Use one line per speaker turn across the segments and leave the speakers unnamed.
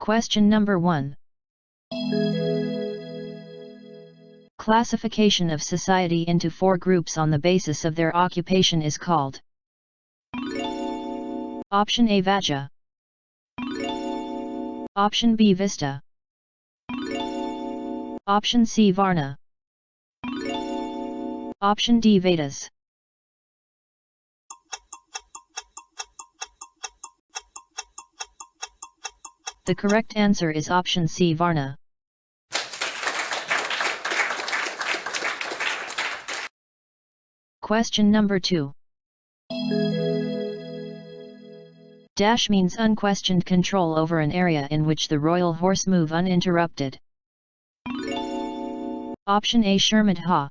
Question number 1. Classification of society into 4 groups on the basis of their occupation is called. Option A Vaja. Option B Vista. Option C Varna. Option D Vedas. The correct answer is option C Varna. Question number 2. Dash means unquestioned control over an area in which the royal horse move uninterrupted. Option A Sharmadha.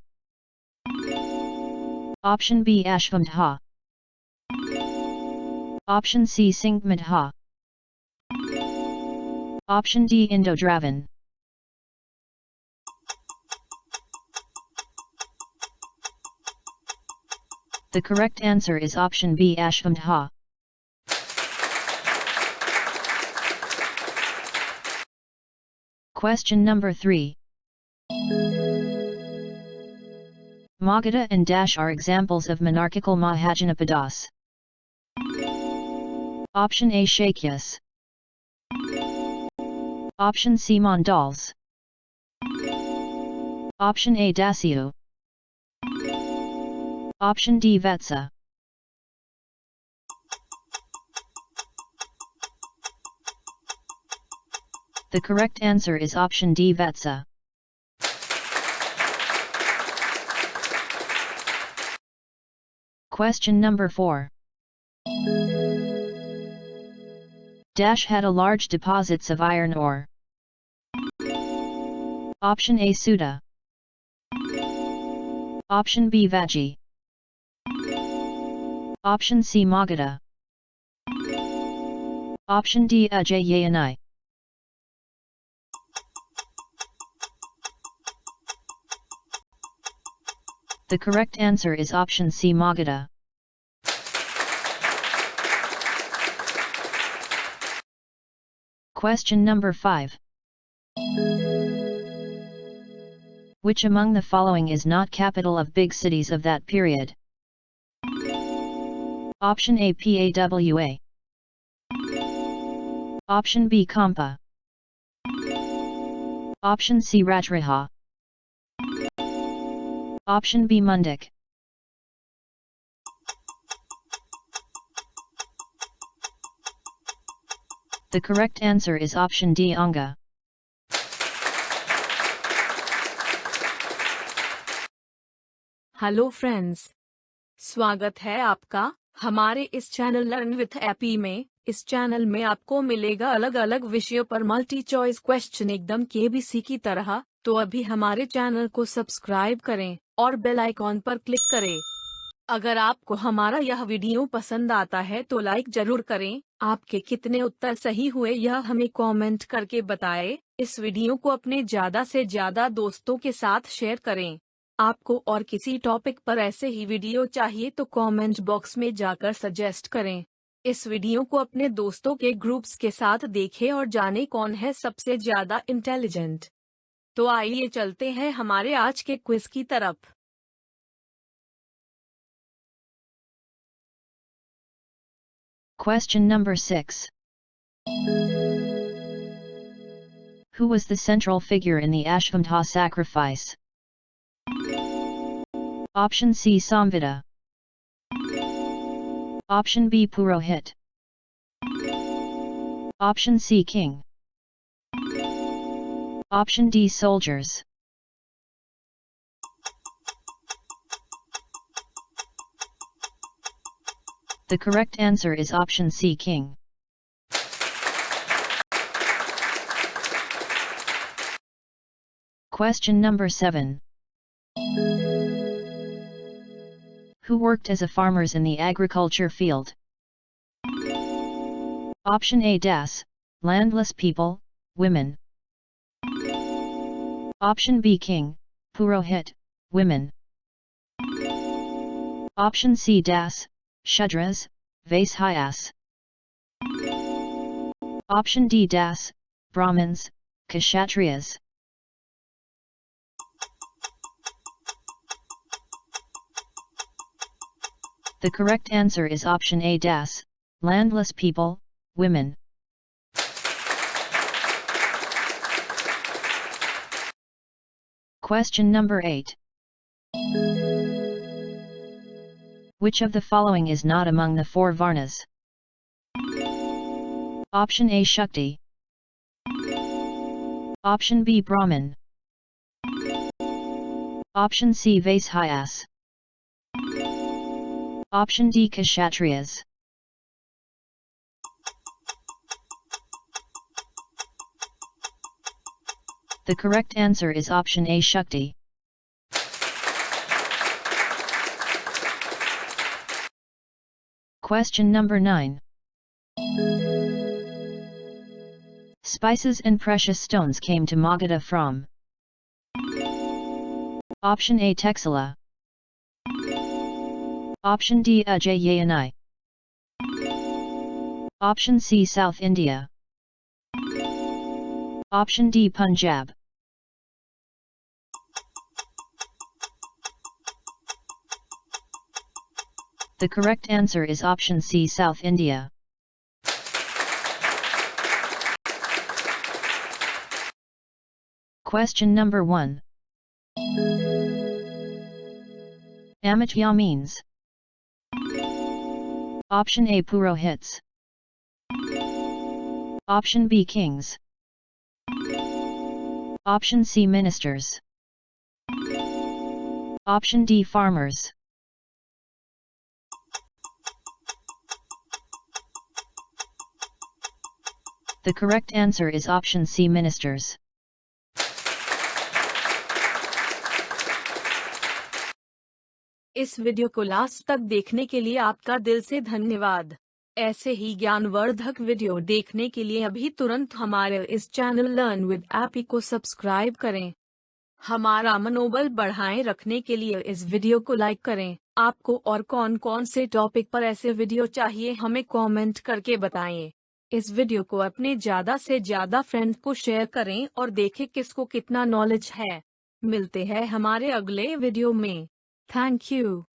Option B Ashvamdha. Option C Singmadha. Option D Indo-Dravan. The correct answer is option B Ashvamdha. Question number 3. Magadha and Dash are examples of monarchical Mahajanapadas. Option A Shakyas. Option C Mandals. Option A Dasyu. Option D Vatsa. The correct answer is option D Vatsa. Question number 4. Dash had a large deposits of iron ore. Option A Suda. Option B Vaji. Option C Magadha. Option D Ajayani. The correct answer is option C Magadha. Question number 5. Which among the following is not capital of big cities of that period? Option A Pawa. Option B Kampa. Option C Rajraha. Option B Mundik. The correct answer is option D Anga.
Hello friends, स्वागत है आपका हमारे इस channel learn with AP में। इस channel में आपको मिलेगा अलग अलग विषयों पर मल्टी चॉइस क्वेश्चन एकदम केबीसी की तरह। तो अभी हमारे चैनल को सब्सक्राइब करें और बेल आइकॉन पर क्लिक करें। अगर आपको हमारा यह वीडियो पसंद आता है तो लाइक जरूर करें। आपके कितने उत्तर सही हुए यह हमें कमेंट करके बताएं। इस वीडियो को अपने ज्यादा से ज्यादा दोस्तों के साथ शेयर करें। आपको और किसी टॉपिक पर ऐसे ही वीडियो चाहिए तो कमेंट बॉक्स में जाकर सजेस्ट करें। इस वीडियो को अपने दोस्तों के ग्रुप्स के साथ देखें और जानें कौन है सबसे ज्यादा इंटेलिजेंट। तो आइए चलते हैं हमारे आज के क्विज की तरफ।
Question number 6. Who was the central figure in the Ashvamedha sacrifice? Option C Samvita. Option B Purohit. Option C King. Option D Soldiers. The correct answer is option C King. Question number 7. Who worked as a farmers in the agriculture field? Option A Das, landless people, women. Option B King, Purohit, women. Option C Das, Shudras, Vaishyas. Option D Das, Brahmins, Kshatriyas. The correct answer is option A das, landless people, women. Question number 8. Which of the following is not among the four Varnas? Option A Shakti. Option B Brahmin. Option C Vaishyas. Option D Kshatriyas. The correct answer is option A Shakti. Question number 9. Spices and precious stones came to Magadha from? Option A Texala. Option D Ujjaini. Option C South India. Option D Punjab. The correct answer is option C South India. Question number 1. Amitya means? Option A Purohits. Option B Kings. Option C Ministers. Option D Farmers. The correct answer is option C Ministers.
इस video को last तक देखने के लिए आपका दिल से धन्यवाद। ऐसे ही ज्ञानवर्धक वीडियो देखने के लिए अभी तुरंत हमारे इस चैनल लर्न विद एपी को सब्सक्राइब करें। हमारा मनोबल बढ़ाए रखने के लिए इस वीडियो को लाइक करें। आपको और कौन कौन से टॉपिक पर ऐसे वीडियो चाहिए हमें कमेंट करके बताएं। इस वीडियो को अपने ज्यादा से ज्यादा फ्रेंड को शेयर करें और देखें किसको कितना नॉलेज है। मिलते हैं हमारे अगले वीडियो में। Thank you.